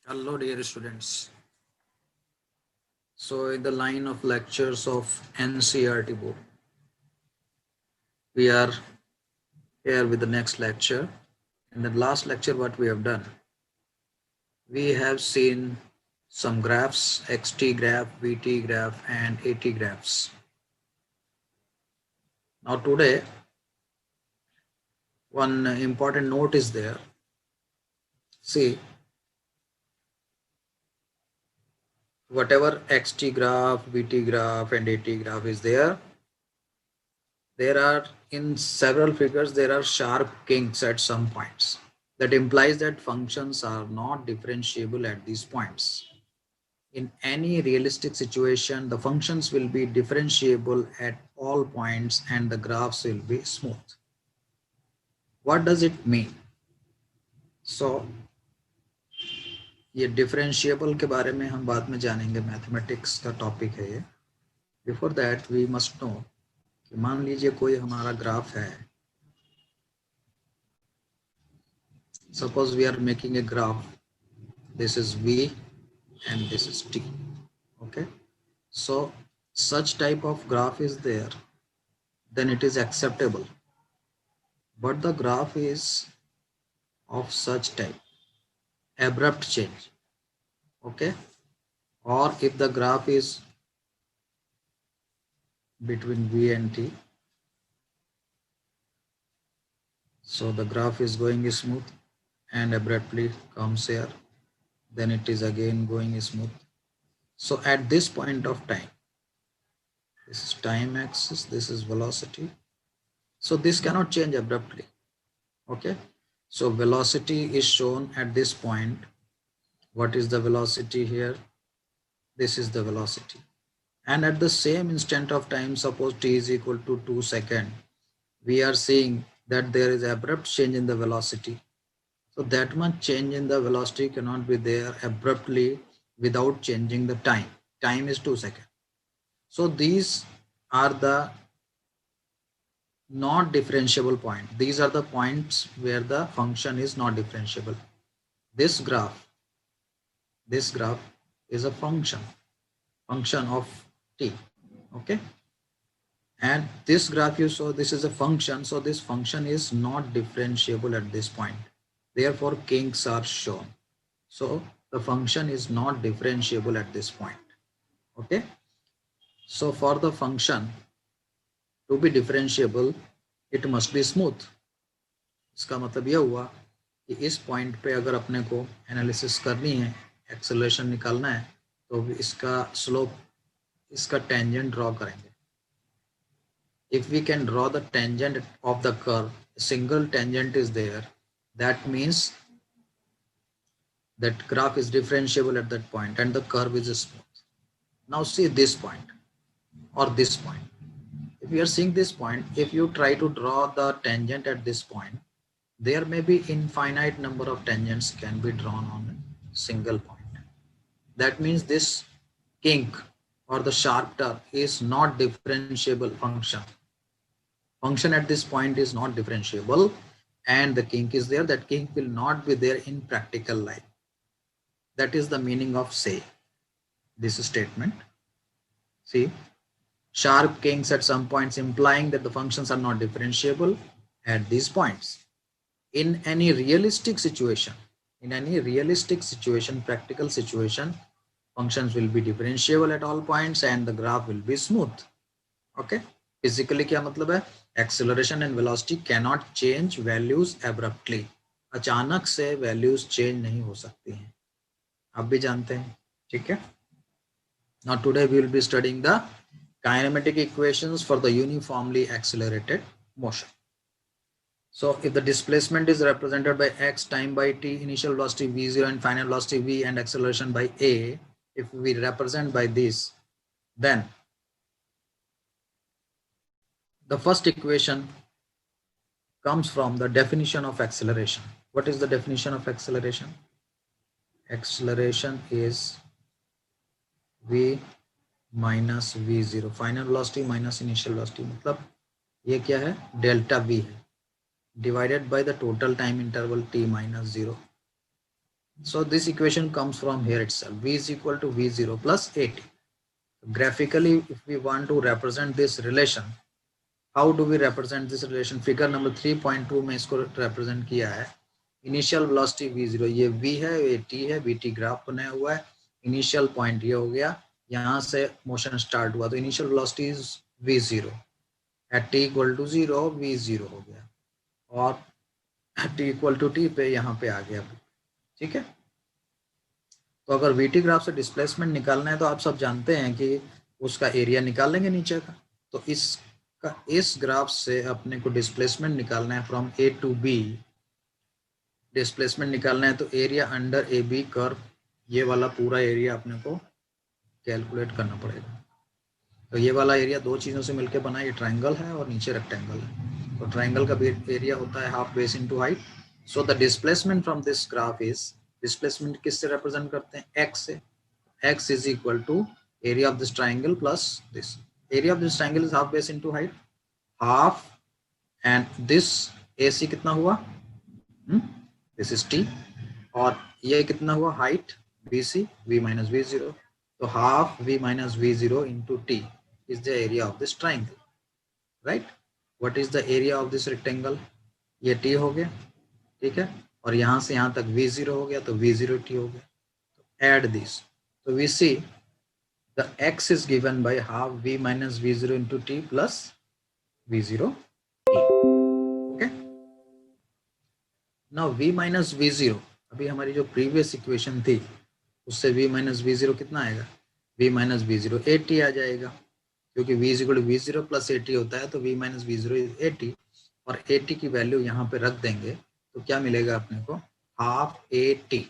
Hello, dear students. So, in the line of lectures of NCERT book, we are here with the next lecture. In the last lecture, what we have done, we have seen some graphs, XT graph, VT graph, and AT graphs. Now, today, one important note is there. See, whatever XT graph, VT graph, and AT graph is there are in several figures, there are sharp kinks at some points. That implies that functions are not differentiable at these points. In any realistic situation, the functions will be differentiable at all points and the graphs will be smooth. What does it mean? So, ये differentiable के बारे में हम बाद में जानेंगे, mathematics का topic है ये. Before that we must know कि मान लीजिए कोई हमारा ग्राफ है. Suppose we are making a graph. This is V and this is T. Okay. So such type of graph is there, then it is acceptable. But the graph is of such type, abrupt change. Okay. Or if the graph is between V and T, so the graph is going smooth and abruptly comes here, then it is again going smooth. So at this point of time, this is time axis, this is velocity. So this cannot change abruptly. Okay. So velocity is shown at this point. What is the velocity here? This is the velocity. And at the same instant of time, suppose t is equal to 2 seconds, we are seeing that there is abrupt change in the velocity. So that much change in the velocity cannot be there abruptly without changing the time. Time is 2 seconds. So these are the not differentiable point. These are the points where the function is not differentiable. This graph is a function of t. Okay. And this graph you saw, this is a function. So this function is not differentiable at this point. Therefore, kinks are shown. So the function is not differentiable at this point. Okay. So for the function to be differentiable, it must be smooth. इसका मतलब यह हुआ कि इस point पे अगर अपने को एनालिसिस करनी है, एक्सेलरेशन निकालना है, तो इसका स्लोप, इसका टेंजेंट ड्रॉ करेंगे. If we can draw the tangent of the curve, a single tangent is there, that means that graph is differentiable at that point and the curve is smooth. Now see this point or this point. If you are seeing this point, if you try to draw the tangent at this point, there may be infinite number of tangents can be drawn on a single point. That means this kink or the sharp turn is not differentiable function. Function at this point is not differentiable and the kink is there. That kink will not be there in practical life. That is the meaning of say this statement. See, sharp kinks at some points implying that the functions are not differentiable at these points. In any realistic situation, practical situation, functions will be differentiable at all points and the graph will be smooth. Okay. Physically क्या मतलब है? Acceleration and velocity cannot change values abruptly. अचानक से values change नहीं हो सकती हैं. आप भी जानते हैं. ठीक है. Now today we will be studying the kinematic equations for the uniformly accelerated motion. So if the displacement is represented by x time by t, initial velocity v0 and final velocity v and acceleration by a, if we represent by this, then the first equation comes from the definition of acceleration. What is the definition of acceleration? Acceleration is v minus v0, final velocity minus initial velocity. मतलब ये क्या है? Delta v है, divided by the total time interval t minus 0. So this equation comes from here itself. V is equal to V0 plus AT. Graphically, if we want to represent this relation, how do we represent this relation? Figure number 3.2 में इसको represent किया है. Initial velocity V0, ये V है, ये T है, VT graph बनाया हुआ है. Initial point ये हो गया, यहाँ से motion start हुआ, तो initial velocity is V0. At T equal to 0, V0 हो गया, और T equal to T पे यहाँ पे आ गया. ठीक है. तो अगर VT ग्राफ से डिस्प्लेसमेंट निकालना है तो आप सब जानते हैं कि उसका एरिया निकाल लेंगे नीचे का. तो इस ग्राफ से अपने को डिस्प्लेसमेंट निकालना है from A to B. Displacement निकालना है तो एरिया अंडर AB कर्व, ये वाला पूरा एरिया अपने को कैलकुलेट करना पड़ेगा. तो ये वाला एरिया दो चीज़ों से मिलकर बना, ये ट्रायंगल है और नीचे रेक्टेंगल है. तो ट्रायंगल का एरिया होता है half base into height. So the displacement from this graph is, displacement किससे रिप्रेजेंट करते हैं? x से. x is equal to area of this triangle plus this. Area of this triangle is half base into height, half, and this AC कितना हुआ? This is T, और ये कितना हुआ? Height BC, V minus V0. तो half V minus V0 into T is the area of this triangle, right? What is the area of this rectangle? ये T हो गया, ठीक है, और यहाँ से यहाँ तक V0 हो गया, तो V0T हो गया. तो add this, तो we see the x is given by half V minus V0 into T plus V0T. Okay. Now V minus V0, अभी हमारी जो previous equation थी उससे V minus V0 कितना आएगा? V minus V0 AT आ जाएगा, क्योंकि V is equal to V0 plus AT होता है, तो V minus V0 is AT, और AT की वैल्यू यहाँ पे रख देंगे तो क्या मिलेगा अपने को? Half AT.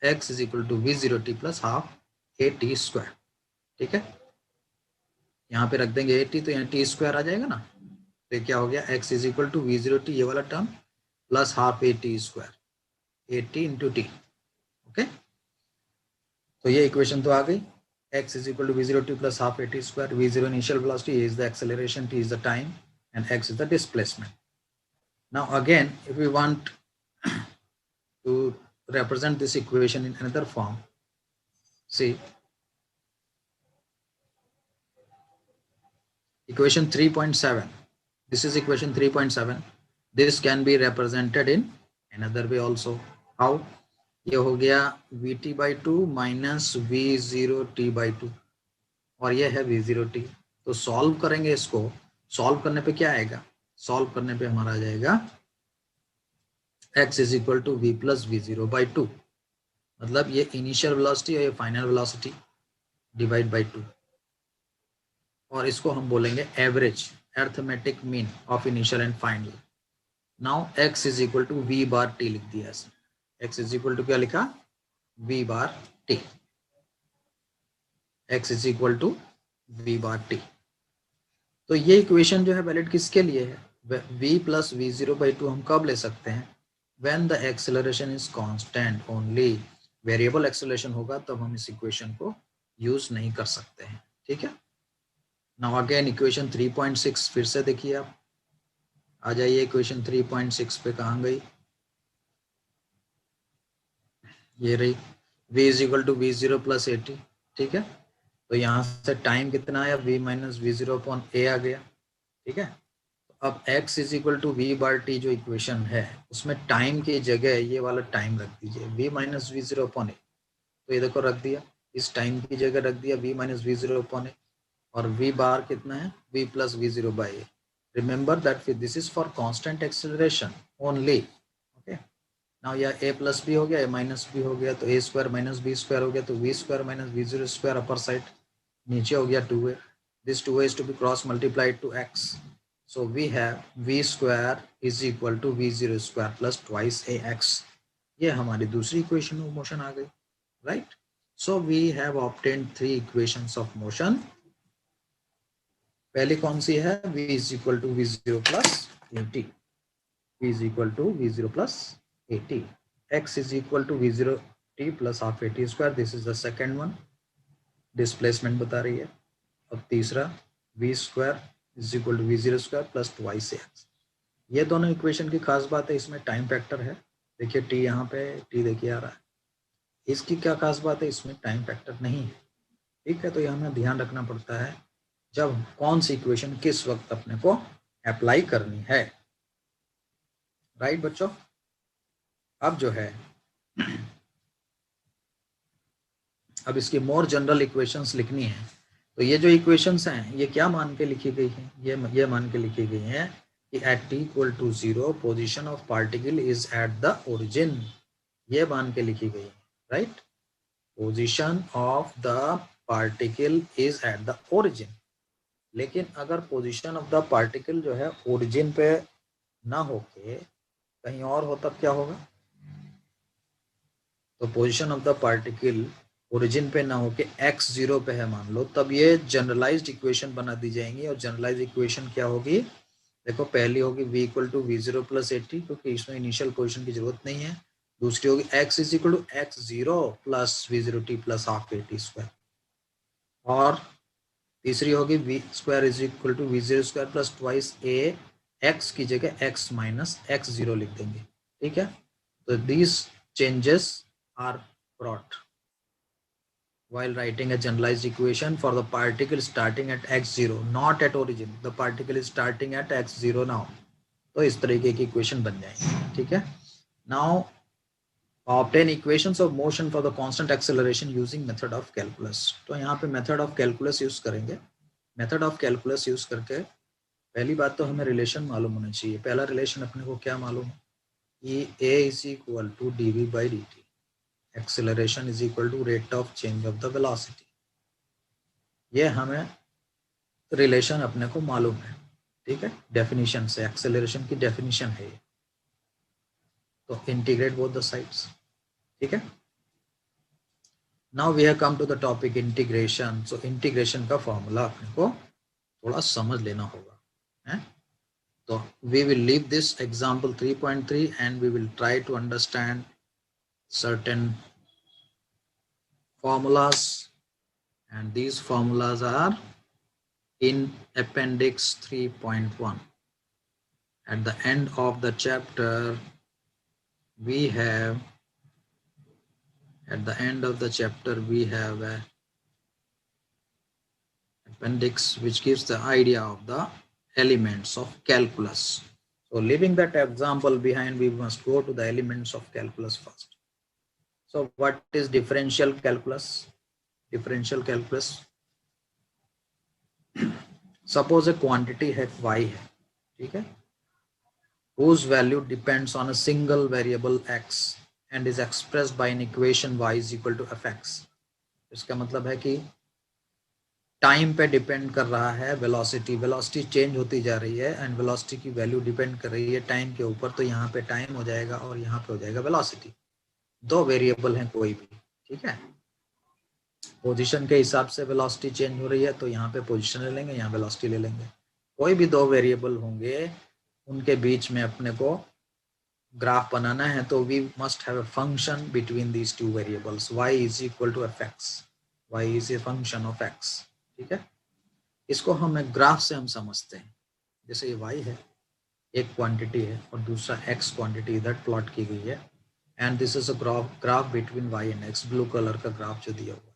X is equal to V0T plus half AT square. ठीक है, यहाँ पे रख देंगे AT, तो यहाँ T स्क्वायर आ जाएगा ना. तो क्या हो गया? X is equal to V0T, ये वाला term, plus half AT square, AT into T. Okay, तो ये इक्वेशन तो आ गई. X is equal to V0T plus half AT square. V0 initial velocity, A is the acceleration, T is the time, and X is the displacement. Now again, if we want to represent this equation in another form, see equation 3.7. This is equation 3.7. This can be represented in another way also. How? ये हो गया VT by 2 minus V0T by 2, और ये है V0T. तो solve करेंगे इसको. Solve करने पे क्या आएगा? सॉल्व करने पे हमारा आ जाएगा x is equal to V plus V0 by 2. मतलब ये इनिशियल वेलोसिटी और ये फाइनल वेलोसिटी डिवाइड बाई 2, और इसको हम बोलेंगे average, arithmetic mean of initial and final. Now x is equal to V bar T लिख दिया ऐसे. x इज इक्वल टू क्या लिखा? V bar T. x is equal to V bar T. तो ये इक्वेशन जो है वैलिड किसके लिए है? V प्लस V0 by 2 हम कब ले सकते हैं? When the acceleration is constant only. Variable acceleration होगा तब हम इस इक्वेशन को यूज नहीं कर सकते हैं. ठीक है. नाउ अगेन इक्वेशन 3.6 फिर से देखिए आप. आ जाइए इक्वेशन 3.6 पे. कहाँ गई? ये रही. V is equal to V0 plus AT. ठीक है. तो यहाँ से टाइम कितना आया? V minus V0 upon A आ गया. ठीक है. अब x is equal to V bar T जो इक्वेशन है उसमें टाइम की जगह ये वाला टाइम रख दीजिए, V minus V0 upon A. तो ये देखो रख दिया, इस टाइम की जगह रख दिया V minus V0 upon A, और V बार कितना है? V plus V0 by A. Remember that this is for constant acceleration only. Okay. Now यह A प्लस B हो गया, A माइनस B हो गया, तो A square minus B square हो गया, तो V square minus V0 square upper side, नीचे हो गया 2A. This 2A is to be cross multiplied to x. So we have V square is equal to V0 square plus twice AX. ये हमारी दूसरी equation of motion आ गई. Right. So we have obtained 3 equations of motion. पहली कौन सी है? V is equal to V0 plus AT. V is equal to V0 plus AT. X is equal to V0T plus half AT square. This is the second one. Displacement बता रही है. अब तीसरा V square is equal to V0 square plus twice AX. ये दोनों equation की खास बात है, इसमें टाइम फैक्टर है. देखिए T यहाँ पे, T देखिए आ रहा है, इसकी क्या खास बात है, इसमें टाइम फैक्टर नहीं है, ठीक है। तो ये हमें ध्यान रखना पड़ता है जब कौन सी इक्वेशन किस वक्त अपने को अप्लाई करनी है, राइट बच्चों। अब जो है अब इसकी मोर जनरल इक्वेशंस लिखनी है। तो ये जो इक्वेशंस हैं ये क्या मान के लिखी गई हैं, ये मान के लिखी गई हैं कि at t equal to 0 position of particle is at the origin, ये मान के लिखी गई है, right. Position of the particle is at the origin. लेकिन अगर पोजिशन ऑफ द पार्टिकल जो है ओरिजिन पे ना होके कहीं और हो तब क्या होगा, तो position of the particle origin पे ना होके x0 पे है मान लो, तब ये जनरलाइज्ड इक्वेशन बना दी जाएंगी। और जनरलाइज इक्वेशन क्या होगी, देखो पहली होगी v equal to v0 plus 80, क्योंकि इसमें इनिशियल पोजिशन की जरूरत नहीं है। दूसरी होगी x is equal to x0 plus v0t plus half at square. और तीसरी होगी v square is equal to v0 square plus twice a, x की जगह x माइनस x0 लिख देंगे, ठीक है। तो these changes are brought while writing a generalized equation for the particle starting at x0 not at origin, the particle is starting at x0 now। तो इस तरीके की इक्वेशन बन जाएंगे, ठीक है। Now obtain equations of motion for the constant acceleration using method of calculus। तो यहाँ पे method of calculus यूज करेंगे। method of calculus यूज करके पहली बात तो हमें रिलेशन मालूम होना चाहिए। पहला रिलेशन अपने को क्या मालूम है कि a is equal to dv by dt, acceleration is equal to rate of change of the velocity। ये हमें रिलेशन अपने को मालूम है, ठीक है। डेफिनेशन से एक्सेलरेशन की डेफिनेशन है ये। तो इंटीग्रेट बोथ द साइड्स, ठीक है। Now we have come to the topic integration. So integration का फॉर्मूला अपने को थोड़ा समझ लेना होगा, है। तो we will leave this example 3.3 and we will try to understand certain formulas, and these formulas are in appendix 3.1। at the end of the chapter we have a appendix which gives the idea of the elements of calculus। so leaving that example behind, we must go to the elements of calculus first। so what is differential calculus? differential calculus, suppose a quantity है y है, ठीक है, whose value depends on a single variable x and is expressed by an equation y is equal to fx। इसका मतलब है कि time पे depend कर रहा है वेलोसिटी चेंज होती जा रही है एंड वेलोसिटी की वैल्यू डिपेंड कर रही है टाइम के ऊपर। तो यहाँ पे टाइम हो जाएगा और यहाँ पे हो जाएगा वेलोसिटी। दो वेरिएबल हैं कोई भी, ठीक है। पोजीशन के हिसाब से वेलोसिटी चेंज हो रही है तो यहाँ पे पोजीशन ले लेंगे, यहाँ वेलोसिटी ले लेंगे। कोई भी दो वेरिएबल होंगे उनके बीच में अपने को ग्राफ बनाना है तो we must have a function between these two variables. y is equal to fx, y is a function of x, ठीक है। इसको हम एक ग्राफ से हम समझते हैं। जैसे ये y है, एक क्वांटिटी है, और दूसरा x क्वांटिटी इधर प्लॉट की गई है and this is a graph between y and x, blue colour का ग्राफ जो दिया हुआ है,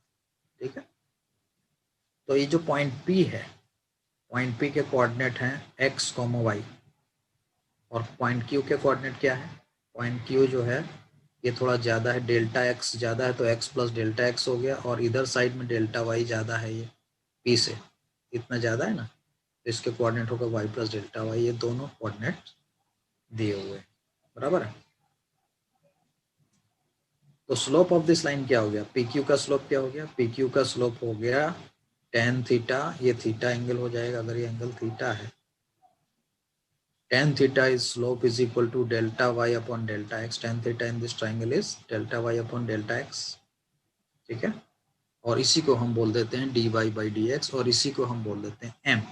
ठीक है। तो ये जो पॉइंट P है, पॉइंट P के कोऑर्डिनेट हैं x, y, और पॉइंट Q के कोऑर्डिनेट क्या है, पॉइंट Q जो है ये थोड़ा ज़्यादा है, डेल्टा x ज़्यादा है तो x प्लस डेल्टा x हो गया, और इधर साइड में डेल्टा y ज़्यादा है, ये P से इतना ज़्यादा है ना, तो इसके कोऑर्डिनेट होगा y प्लस डेल्टा y। ये दोनों कोऑर्डिनेट दिए हुए, बराबर है। तो स्लोप ऑफ दिस लाइन क्या हो गया, PQ का स्लोप क्या हो गया, PQ का स्लोप हो गया tan थीटा, ये थीटा एंगल हो जाएगा अगर ये एंगल थीटा है। tan theta is slope is equal to delta y upon delta x। tan theta in this triangle is delta y upon delta x, ठीक है। और इसी को हम बोल देते हैं dy by dx, और इसी को हम बोल देते हैं m।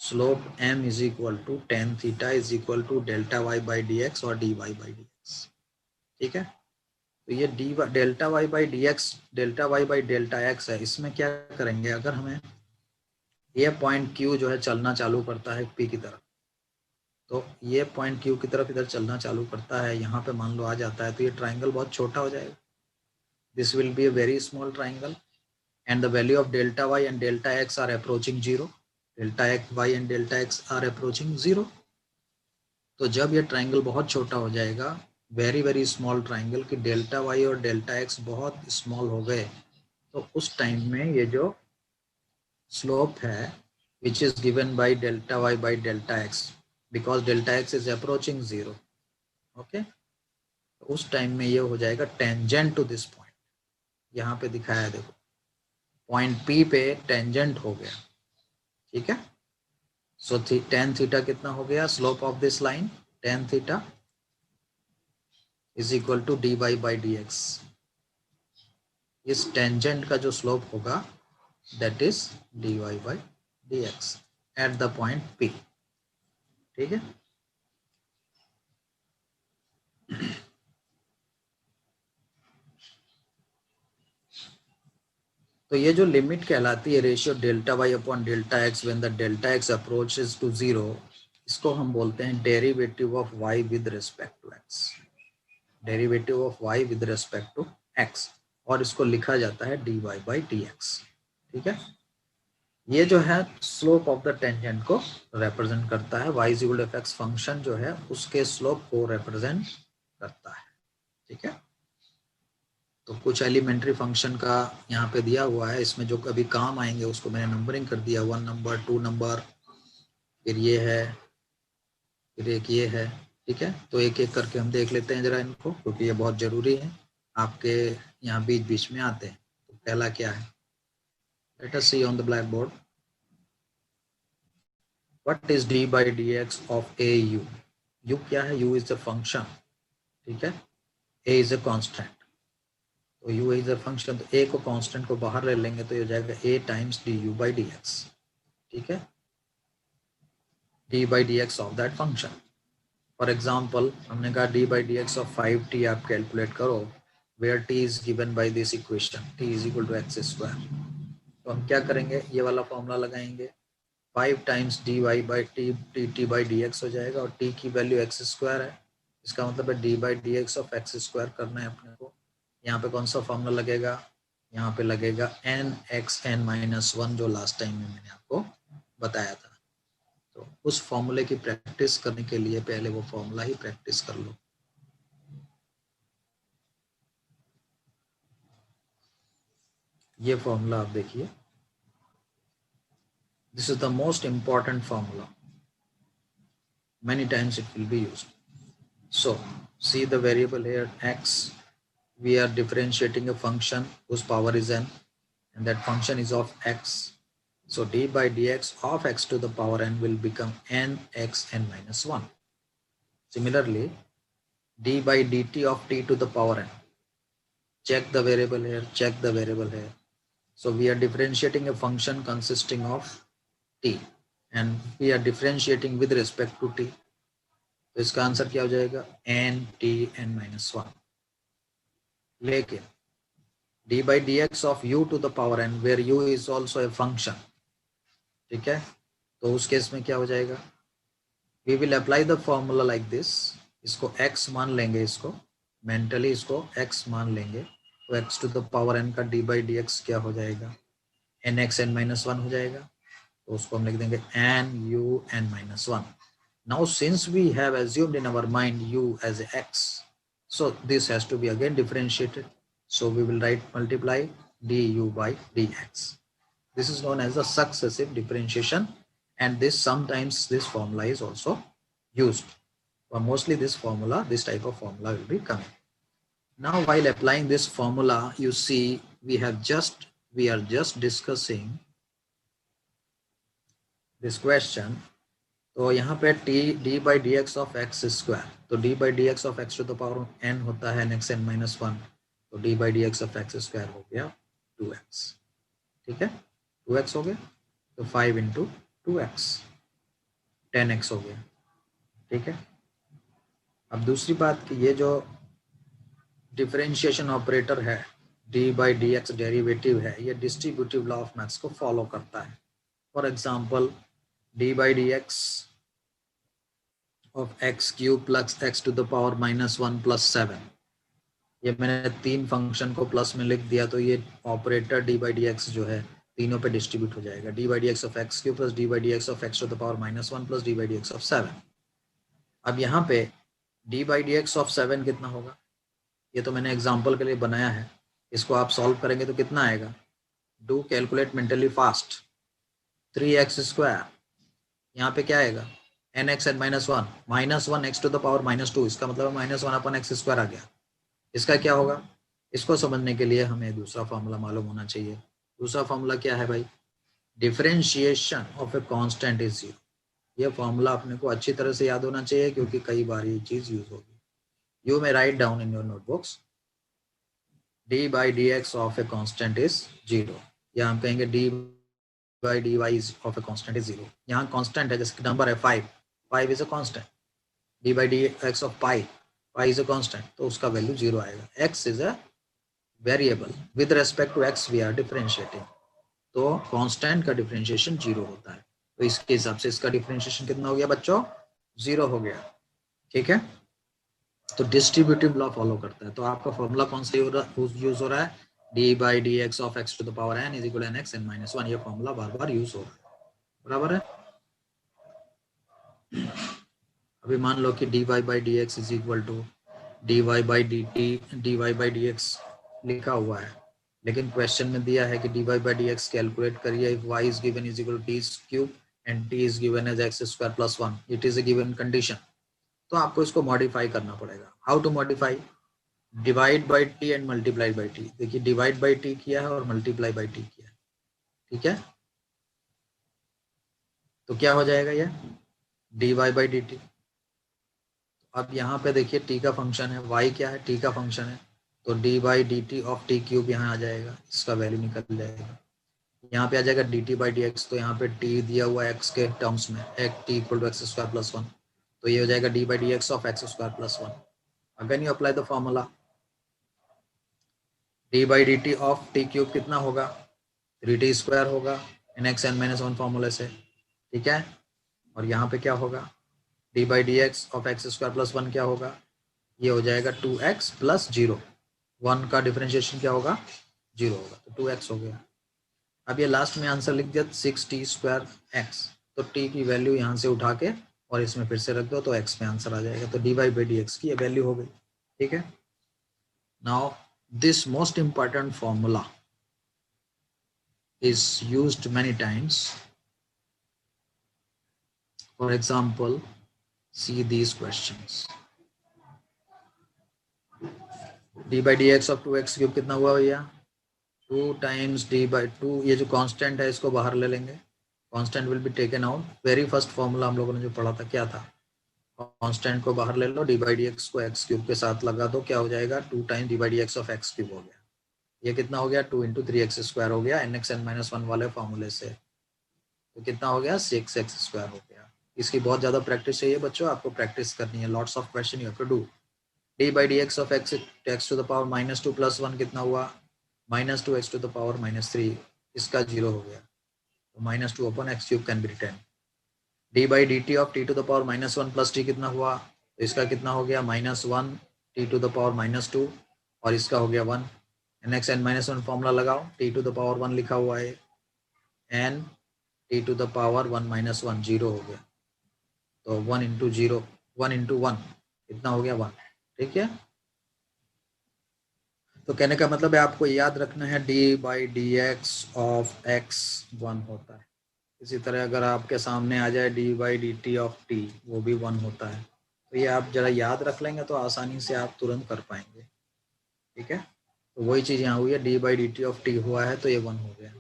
Slope m is equal to tan theta is equal to delta y by dx और dy by dx, ठीक है। तो ये delta y by dx delta y by delta x है। इसमें क्या करेंगे, अगर हमें ये पॉइंट Q जो है चलना चालू करता है P की तरफ, तो ये पॉइंट Q की तरफ इधर चलना चालू करता है, यहाँ पे मान लो आ जाता है, तो ये ट्राइंगल बहुत छोटा हो जाएगा। this will be a very small triangle, and the value of delta y and delta x are approaching 0. Delta x y and delta x are approaching 0. तो जब ये ट्राइंगल बहुत छोटा हो जाएगा, वेरी स्मॉल ट्राइंगल कि डेल्टा वाई और delta x बहुत स्मॉल हो गए, तो उस टाइम में ये जो स्लोप है which is given by delta y by delta x, because delta x is approaching 0, okay, तो उस टाइम में ये हो जाएगा टेंजेंट टू दिस पॉइंट. यहाँ पे दिखाया है देखो, पॉइंट पी पे टेंजेंट हो गया, ठीक है. सो tan थीटा कितना हो गया, slope of this line tan theta is equal to dy by dx. इस टेंजेंट का जो स्लोप होगा that is dy by dx at the point P, ठीक है. तो ये जो लिमिट कहलाती है ratio delta y upon delta x when the delta x approaches to 0, इसको हम बोलते हैं derivative of y with respect to x. Derivative of y with respect to x, और इसको लिखा जाता है dy बाई dx, ठीक है. ये जो है स्लोप ऑफ द टेंजेंट को रिप्रेजेंट करता है, y is equal to fx function जो है उसके स्लोप को रिप्रेजेंट करता है, ठीक है. तो कुछ एलिमेंट्री फंक्शन का यहाँ पे दिया हुआ है, इसमें जो कभी काम आएंगे उसको मैंने नंबरिंग कर दिया, 1 नंबर, 2 नंबर, फिर ये है, फिर एक ये है, ठीक है. तो एक एक करके हम देख लेते हैं जरा इनको, क्योंकि ये बहुत जरूरी है, आपके यहाँ बीच बीच में आते हैं. तो पहला क्या है, let us see on the black board, what is d by D x of a u. U क्या है, यू इज अ फंक्शन, ठीक है, ए इज अ कॉन्स्टेंट. तो u इज अ फंक्शन, तो a को कांस्टेंट को बाहर ले लेंगे तो ये हो जाएगा a times d u by D x, ठीक है, d by D x of that function. For example हमने कहा d by D x of 5t आप कैलकुलेट करो, where t is given by this equation, t is equal to x square. तो हम क्या करेंगे, ये वाला फॉर्मूला लगाएंगे, 5 times d Y by t by D x हो जाएगा, और t की वैल्यू एक्स स्क्वायर है, इसका मतलब है d by D x of x square करना है अपने को. यहाँ पे कौन सा फॉर्मूला लगेगा, यहाँ पे लगेगा एन एक्स एन माइनस 1, जो लास्ट टाइम में मैंने आपको बताया था. तो उस फॉर्मूले की प्रैक्टिस करने के लिए पहले वो फॉर्मूला ही प्रैक्टिस कर लो. ये फॉर्मूला आप देखिए, this is the most important formula, many times it will be used. So see the variable here x, we are differentiating a function whose power is n, and that function is of x. So d by dx of x to the power n will become n x n minus 1. Similarly, d by dt of t to the power n. Check the variable here, check the variable here. So we are differentiating a function consisting of t, and we are differentiating with respect to t. तो इसका answer क्या हो जाएगा, n t n minus 1. लेकिन d by dx of u to the power n, where u is also a function, ठीक है, तो उस केस में क्या हो जाएगा, we will apply the formula like this. इसको x मान लेंगे, इसको मेंटली इसको x मान लेंगे, तो x to the power n का d by dx क्या हो जाएगा, n x n minus 1 हो जाएगा. तो उसको हम लिख देंगे n u n minus 1. Now since we have assumed in our mind u as x, so this has to be again differentiated. So we will write multiply du by dx. This is known as the successive differentiation, and this sometimes this formula is also used. But mostly this formula, this type of formula will be coming. Now while applying this formula, you see we are just discussing this question. तो यहाँ पे d by D x of x square, तो d by D x of x to the power n होता है n x n minus 1, तो d by D x of x square हो गया 2x, ठीक है, 2x हो गया, तो 5 इंटू 2x 10x हो गया, ठीक है. अब दूसरी बात कि ये जो डिफरेंशिएशन ऑपरेटर है d by D x derivative है, ये डिस्ट्रीब्यूटिव लॉ ऑफ मैथ्स को फॉलो करता है. For example d by dx of x cube plus x to the power minus 1 plus 7. ये मैंने तीन फंक्शन को प्लस में लिख दिया, तो ये operator d by D x जो है तीनों पे डिस्ट्रीब्यूट हो जाएगा। D by D x of x q plus d by D x of x to the power -1 plus d by D x of 7। अब यहाँ पे d by D x of 7 कितना होगा, ये तो मैंने एग्जाम्पल के लिए बनाया है, इसको आप सॉल्व करेंगे तो कितना आएगा, do calculate mentally fast. 3x², यहाँ पे क्या आएगा, n x n -1 -1 x to the power -2, इसका मतलब -1/x² आ गया। इसका क्या होगा, इसको समझने के लिए हमें दूसरा फॉर्मूला मालूम होना चाहिए। दूसरा फॉर्मूला क्या है भाई, differentiation of a constant is 0। ये फॉर्मूला अपने को अच्छी तरह से याद होना चाहिए क्योंकि कई बार ये चीज यूज होगी। You may write down in your notebooks d by D x of a constant is 0, या हम कहेंगे d by d y of a constant is 0। यहाँ कांस्टेंट है, जैसे नंबर है 5 is a constant, d by D x of pi is a constant, तो उसका value 0 आएगा। X is a variable, with respect to x we are differentiating, तो constant का differentiation 0 होता है। तो इसके हिसाब से इसका डिफरेंशिएशन कितना हो गया बच्चों, 0 हो गया। ठीक है, तो डिस्ट्रीब्यूटिव लॉ फॉलो करता है। तो आपका फॉर्मूला कौन सा यूज हो रहा है, d by D x of x to the power n is equal n x n -1। ये फॉर्मूला बार बार यूज हो रहा है, बराबर है। अभी मान लो कि D Y by D X is equal to D Y by D T, D Y by D X लिखा हुआ है, लेकिन क्वेश्चन में दिया है कि D Y by D X calculate करिए if Y is given is equal to T cube and T is given as x² + 1, it is a given condition. तो आपको इसको मॉडिफाई करना पड़ेगा। How to modify, divide by T and multiply by T. देखिए divide by T किया है और multiply by T किया है, ठीक है, तो क्या हो जाएगा ये d Y by D t. अब यहाँ पे देखिए टी का फंक्शन है, वाई क्या है, टी का फंक्शन है, तो D by D t of T cube यहाँ आ जाएगा, इसका वैल्यू निकल जाएगा। यहाँ पे आ जाएगा D T by D X, तो यहाँ पे टी दिया हुआ है एक्स के टर्म्स में, एक टी इक्वल टू x² + 1, तो ये हो जाएगा d by D x of x² + 1। Again you apply the formula, D by D t of T cube कितना होगा, 3t² होगा एन एक्स एन -1 फॉर्मूले से, ठीक है। और यहाँ पे क्या होगा, D by D x of x² + 1 क्या होगा, ये हो जाएगा 2x + 0, 1 का डिफरेंशिएशन क्या होगा, 0 होगा, तो 2x हो गया। अब ये लास्ट में आंसर लिख दिया 6t² x, तो t की वैल्यू यहाँ से उठा के और इसमें फिर से रख दो तो x में आंसर आ जाएगा, तो d Y by D x की ये वैल्यू हो गई, ठीक है। Now this most important formula is used many times. For example, see these questions. d by dx of 2x cube कितना हुआ भैया, 2 times d by 2, ये जो कांस्टेंट है इसको बाहर ले लेंगे, constant will be taken out. Very first formula हम लोगों ने जो पढ़ा था क्या था, कांस्टेंट को बाहर ले लो, d by dx को x क्यूब के साथ लगा दो, क्या हो जाएगा 2 times d by dx of x cube हो गया। ये कितना हो गया 2 × 3x² हो गया एन एक्स एन -1 वाले फॉर्मूले से, तो कितना हो गया 6x² हो गया। इसकी बहुत ज़्यादा प्रैक्टिस चाहिए बच्चों, आपको प्रैक्टिस करनी है, lots of question you have to do. D by D x of x to the power -2 + 1 कितना हुआ, -2x टू द पावर -3, इसका 0 हो गया, तो -2/x³ can be written. D by D t of t to the power -1 + t कितना हुआ, तो इसका कितना हो गया -1 t टू द पावर -2, और इसका हो गया 1, एन एक्स एन -1 फॉर्मूला लगाओ, t टू द पावर 1 लिखा हुआ है, n t to the power 1 - 1, 0 हो गया, तो 1 × 0, 1 × 1 कितना हो गया 1, ठीक है। तो कहने का मतलब है आपको याद रखना है d by D x of x 1 होता है। इसी तरह अगर आपके सामने आ जाए D by D t of T, वो भी 1 होता है। तो ये आप जरा याद रख लेंगे तो आसानी से आप तुरंत कर पाएंगे, ठीक है। तो वही चीज़ यहाँ हुई है, d by D t of T हुआ है तो ये 1 हो गया,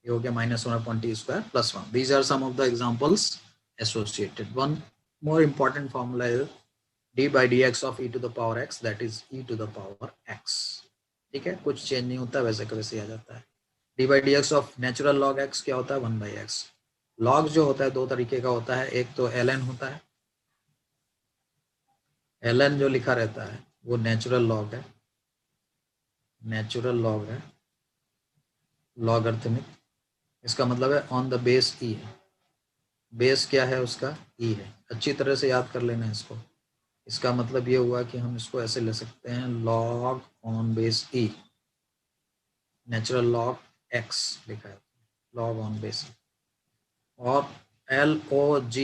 ये हो गया -1/t² + 1। These are some of the examples associated. One more important formula is d by dx of e to the power x, that is e to the power x, ठीक है, कुछ चेंज नहीं होता, वैसे का वैसे आ जाता है। d by dx of natural log x क्या होता है, 1/x। लॉग जो होता है दो तरीके का होता है, एक तो ln होता है, ln जो लिखा रहता है वो नेचुरल लॉग है, नेचुरल लॉग है, लॉगरिथमिक, इसका मतलब है ऑन द बेस ई है, बेस क्या है उसका ई है, अच्छी तरह से याद कर लेना इसको। इसका मतलब ये हुआ कि हम इसको ऐसे ले सकते हैं log on base E, natural log x लिखा है log ऑन बेस, और LOG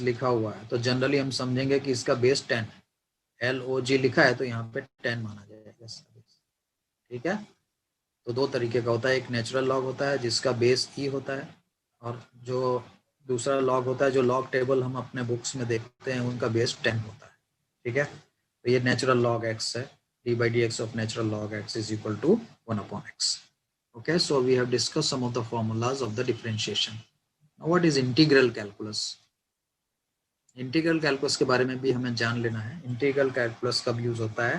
लिखा हुआ है तो जनरली हम समझेंगे कि इसका बेस 10 है। LOG लिखा है तो यहाँ पे 10 माना जाएगा इसका बेस। ठीक है, तो दो तरीके का होता है, एक नेचुरल लॉग होता है जिसका बेस ई होता है, और जो दूसरा लॉग होता है जो लॉग टेबल हम अपने बुक्स में देखते हैं उनका बेस 10 होता है। ठीक है, तो ये नेचुरल लॉग एक्स है, d/dx of natural log x is equal to 1/x. Okay, so we have discussed some of the formulas of the differentiation. Now what is integral calculus? Integral calculus के बारे में भी हमें जान लेना है। Integral calculus कब यूज होता है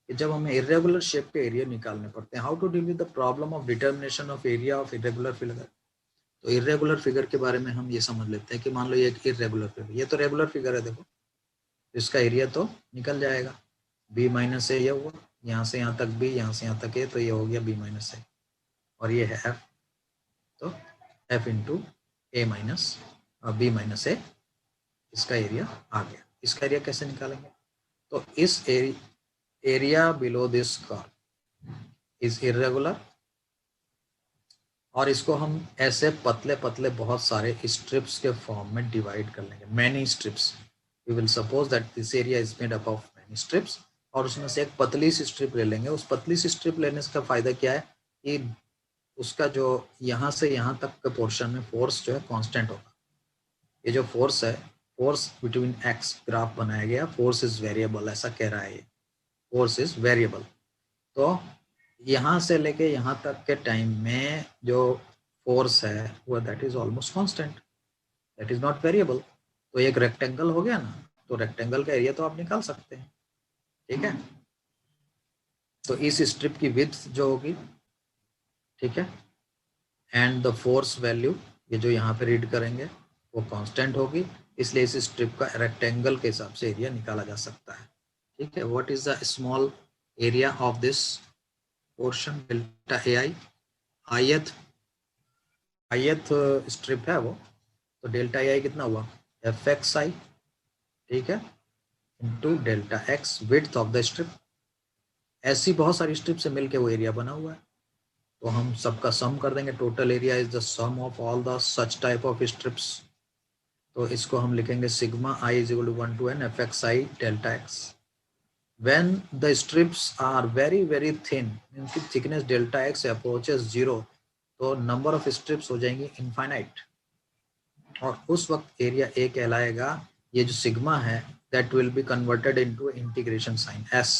कि जब हमें इरेगुलर शेप के एरिया निकालने पड़ते हैं। How to deal with the problem of determination of area of irregular figure. तो इरेगुलर फिगर के बारे में हम ये समझ लेते हैं कि मान लो ये एक इरेगुलर फिगर, ये तो रेगुलर फिगर है, देखो इसका एरिया तो निकल जाएगा, b माइनस ए ये हुआ, यहाँ से यहाँ तक b, यहाँ से यहाँ तक a, तो ये हो गया b माइनस ए, और ये है f, तो f इंटू ए माइनस b माइनस ए, इसका एरिया आ गया। इसका एरिया कैसे निकालेंगे? तो इस area below this curve is irregular, और इसको हम ऐसे पतले पतले बहुत सारे स्ट्रिप्स के फॉर्म में डिवाइड कर लेंगे, many strips. We will suppose that this area is made up of many strips, और उसमें से एक पतली सी स्ट्रिप ले लेंगे। उस पतली सी स्ट्रिप लेने का फायदा क्या है कि उसका जो यहाँ से यहाँ तक के पोर्शन में फोर्स जो है कांस्टेंट होगा। ये जो फोर्स है, फोर्स बिटवीन एक्स ग्राफ बनाया गया, फोर्स इज वेरिएबल ऐसा कह रहा है ये, फोर्स इज वेरिएबल। तो यहाँ से लेके यहाँ तक के टाइम में जो फोर्स है वो that is almost constant, that is not variable. तो एक रेक्टेंगल हो गया ना, तो रेक्टेंगल का एरिया तो आप निकाल सकते हैं। ठीक है, तो इस स्ट्रिप की विड्थ जो होगी, ठीक है, एंड द फोर्स वैल्यू, ये जो यहाँ पे रीड करेंगे वो कांस्टेंट होगी, इसलिए इस स्ट्रिप का रेक्टेंगल के हिसाब से एरिया निकाला जा सकता है। ठीक है, what is the small area of this portion delta A I, ith strip है वो, तो डेल्टा ए आई कितना हुआ एफ एक्स आई, ठीक है, into delta x width of the strip. ऐसी बहुत सारी स्ट्रिप से मिलके वो एरिया बना हुआ है, तो हम सबका सम कर देंगे, total area is the sum of all the such type of strips. तो इसको हम लिखेंगे sigma i is equal to 1 to n f x i delta x. When the strips are very very thin, इनकी thickness delta x approaches 0, तो number of strips हो जाएंगी infinite, और उस वक्त एरिया ए कहलाएगा। ये जो सिग्मा है that will be converted into integration sign s.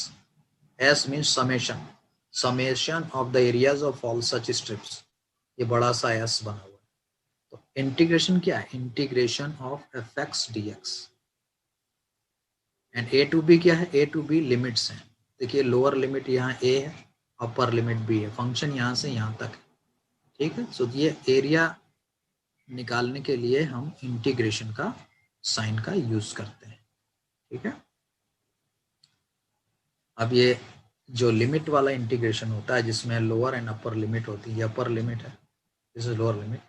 S means summation, summation of the areas of all such strips, ये बड़ा सा एस बना हुआ है। तो इंटीग्रेशन क्या है? Integration of f x D x, and a to b क्या है? ए टू बी लिमिट्स हैं। देखिए लोअर लिमिट यहाँ ए है, अपर लिमिट बी है, फंक्शन यहाँ से यहाँ तक है। ठीक है, सो ये एरिया निकालने के लिए हम इंटीग्रेशन का साइन का यूज करते हैं। ठीक है, अब ये जो लिमिट वाला इंटीग्रेशन होता है जिसमें लोअर एंड अपर लिमिट होती है, ये अपर लिमिट है, दिस इज लोअर लिमिट।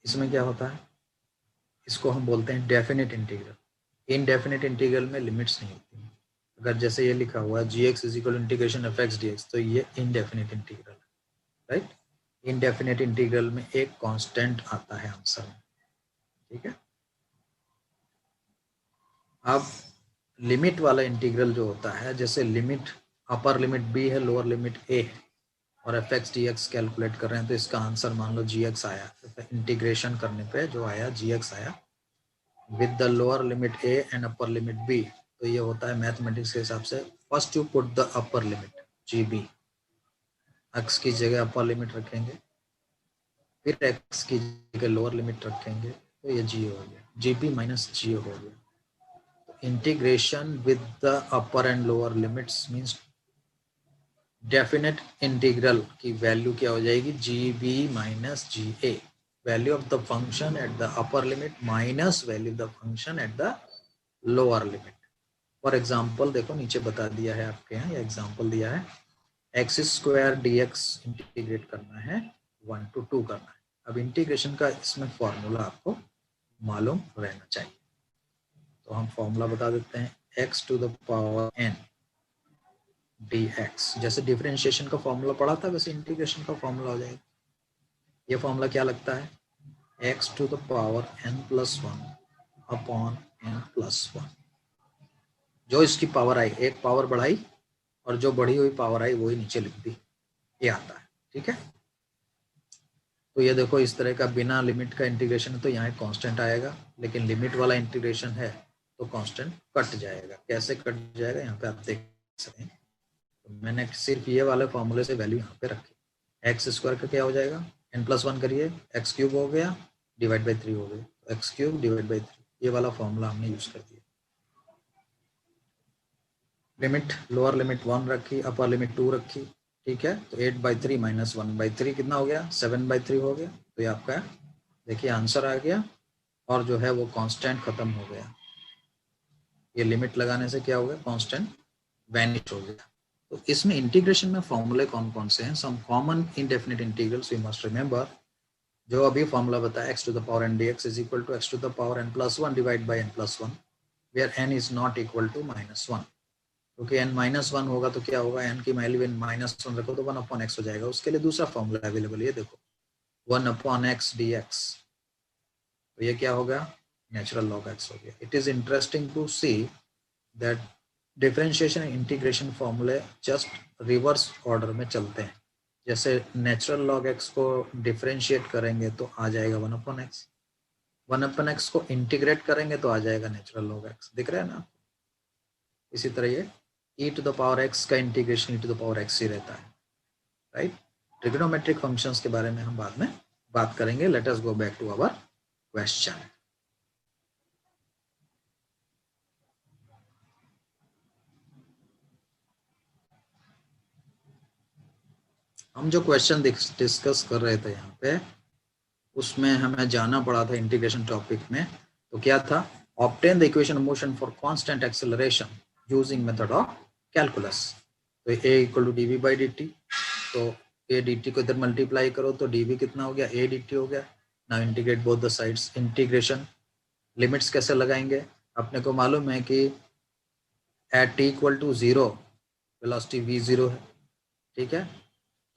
इसमें क्या होता है, इसको हम बोलते हैं डेफिनेट इंटीग्रल। इनडेफिनेट इंटीग्रल में लिमिट्स नहीं होती। अगर जैसे ये लिखा हुआ है G X is equal integration F x D X, तो ये इनडेफिनेट इंटीग्रल है, राइट। इनडेफिनेट इंटीग्रल में एक कांस्टेंट आता है आंसर में। ठीक है, अब लिमिट वाला इंटीग्रल जो होता है, जैसे लिमिट अपर लिमिट बी है, लोअर लिमिट ए है, और F x D X calculate कर रहे हैं, तो इसका आंसर मान लो जी एक्स आया, इंटीग्रेशन करने पे जो आया जी एक्स आया with the lower limit a and upper limit b. तो ये होता है मैथमेटिक्स के हिसाब से, first you put the upper limit g b, x की जगह अपर लिमिट रखेंगे, फिर एक्स की जगह लोअर लिमिट रखेंगे, तो ये जी हो गया, जी बी माइनस जी हो गया। Integration with the upper and lower limits means definite integral की वैल्यू क्या हो जाएगी, g b minus g a, value of the function at the upper limit minus value of the function at the lower limit. For example देखो नीचे बता दिया है आपके यहाँ, ये एग्जाम्पल दिया है, x square D x integrate करना है 1 to 2 करना है। अब इंटीग्रेशन का इसमें फॉर्मूला आपको मालूम रहना चाहिए। तो हम फॉर्मूला बता देते हैं, x to the power n dx। जैसे डिफरेंशिएशन का फॉर्मूला पढ़ा था वैसे इंटीग्रेशन का फॉर्मूला हो जाएगा। ये फॉर्मूला क्या लगता है, x to the power n+1 upon n+1। जो इसकी पावर आई, एक पावर बढ़ाई और जो बढ़ी हुई पावर आई वही नीचे लिख दी, ये आता है। ठीक है, तो ये देखो इस तरह का बिना लिमिट का इंटीग्रेशन है तो यहाँ कांस्टेंट आएगा, लेकिन लिमिट वाला इंटीग्रेशन है तो कांस्टेंट कट जाएगा। कैसे कट जाएगा यहाँ पे आप देख सकते हैं। तो मैंने सिर्फ ये वाले फॉर्मूले से वैल्यू यहाँ पे रखी। एक्स स्क्वायर का क्या हो जाएगा, n+1 करिए, एक्स क्यूब हो गया डिवाइड बाई 3 हो गया, एक्स क्यूब डिवाइड बाई 3, ये वाला फॉर्मूला हमने यूज कर दिया। लिमिट लोअर लिमिट 1 रखी, अपर लिमिट 2 रखी। ठीक है, तो 8/3 माइनस 1/3 कितना हो गया, 7/3 हो गया। तो ये आपका देखिए आंसर आ गया, और जो है वो कांस्टेंट खत्म हो गया। ये लिमिट लगाने से क्या हो गया, कांस्टेंट वैनिश हो गया। तो इसमें इंटीग्रेशन में फॉर्मूले कौन कौन से हैं, some common indefinite integrals we must remember. जो अभी फॉर्मूला बताया, x to the power n dx is equal to x to the power n+1 divide by n+1 where n is not equal to -1। क्योंकि n-1 होगा तो क्या होगा, n की value -1 रखो तो 1/x हो जाएगा। उसके लिए दूसरा फॉर्मूला अवेलेबल, ये देखो 1/x dx, तो ये क्या होगा, नेचुरल लॉग x हो गया। It is interesting to see that differentiation integration फॉर्मूले जस्ट रिवर्स ऑर्डर में चलते हैं। जैसे नेचुरल लॉग x को डिफरेंशिएट करेंगे तो आ जाएगा 1/x, 1/x को इंटीग्रेट करेंगे तो आ जाएगा नेचुरल लॉग x। दिख रहा है ना। इसी तरह ये e to the power x का integration e to the power x ही रहता है, राइट। ट्रिग्नोमेट्रिक फंक्शंस के बारे में हम बाद में बात करेंगे। Let us go back to our question. हम जो क्वेश्चन डिस्कस कर रहे थे यहाँ पे, उसमें हमें जाना पड़ा था इंटीग्रेशन टॉपिक में। तो क्या था, obtain the equation of motion for constant acceleration using method of calculus. तो a equal to dv by dt, तो a dt को इधर मल्टीप्लाई करो तो dv कितना हो गया, a dt हो गया। Now integrate both the sides. Integration limits कैसे लगाएंगे, अपने को मालूम है कि at t equal to 0 velocity v0 है। ठीक है,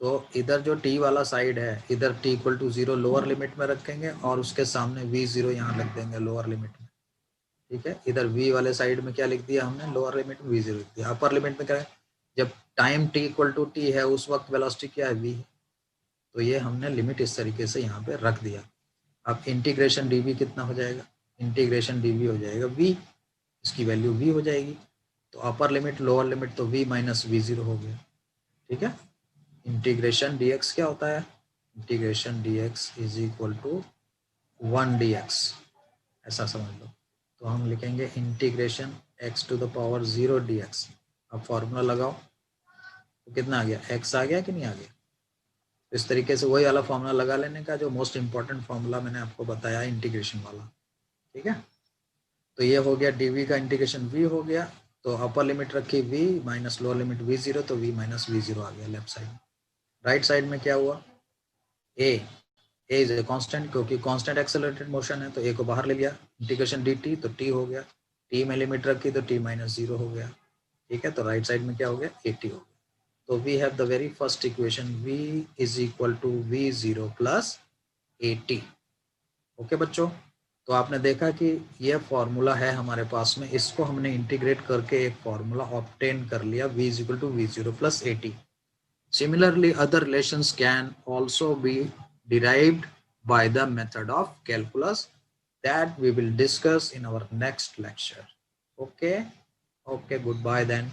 तो इधर जो t वाला साइड है, इधर t equal to 0 lower limit में रखेंगे और उसके सामने v0 यहाँ लग देंगे लोअर लिमिट में। ठीक है, इधर v वाले साइड में क्या लिख दिया हमने, लोअर लिमिट में v0 लिख दिया। अपर लिमिट में क्या है, जब time t equal to t है उस वक्त वेलोसिटी क्या है, v। तो ये हमने लिमिट इस तरीके से यहाँ पे रख दिया। अब इंटीग्रेशन dv कितना हो जाएगा, इंटीग्रेशन dv हो जाएगा v, इसकी वैल्यू v हो जाएगी। तो अपर लिमिट लोअर लिमिट तो v माइनस v0 हो गया। ठीक है, इंटीग्रेशन dx क्या होता है, integration dx is equal to 1 dx, ऐसा समझ लो। तो हम लिखेंगे integration x to the power 0 dx। अब फॉर्मूला लगाओ तो कितना आ गया, x आ गया कि नहीं आ गया। इस तरीके से वही वाला फॉर्मूला लगा लेने का जो मोस्ट इंपॉर्टेंट फॉर्मूला मैंने आपको बताया इंटीग्रेशन वाला। ठीक है, तो ये हो गया dv का इंटीग्रेशन v हो गया। तो अपर लिमिट रखी v minus lower limit v0, तो v माइनस v0 आ गया लेफ्ट साइड। राइट साइड में क्या हुआ, a इज ए कांस्टेंट, क्योंकि कांस्टेंट एक्सेलरेटेड मोशन है तो a को बाहर ले लिया। इंटीग्रेशन dt, तो t हो गया, t में लिमिट रखी तो t माइनस 0 हो गया। ठीक है, तो राइट साइड में क्या हो गया, 80 हो गया। तो we have the very first equation, v is equal to v0 plus 80। Okay बच्चों, तो आपने देखा कि ये फॉर्मूला है हमारे पास में, इसको हमने इंटीग्रेट करके एक फॉर्मूला ऑब्टेन कर लिया, v is equal to v0 plus 80। Similarly, other relations can also be derived by the method of calculus that we will discuss in our next lecture. Okay, okay, goodbye then.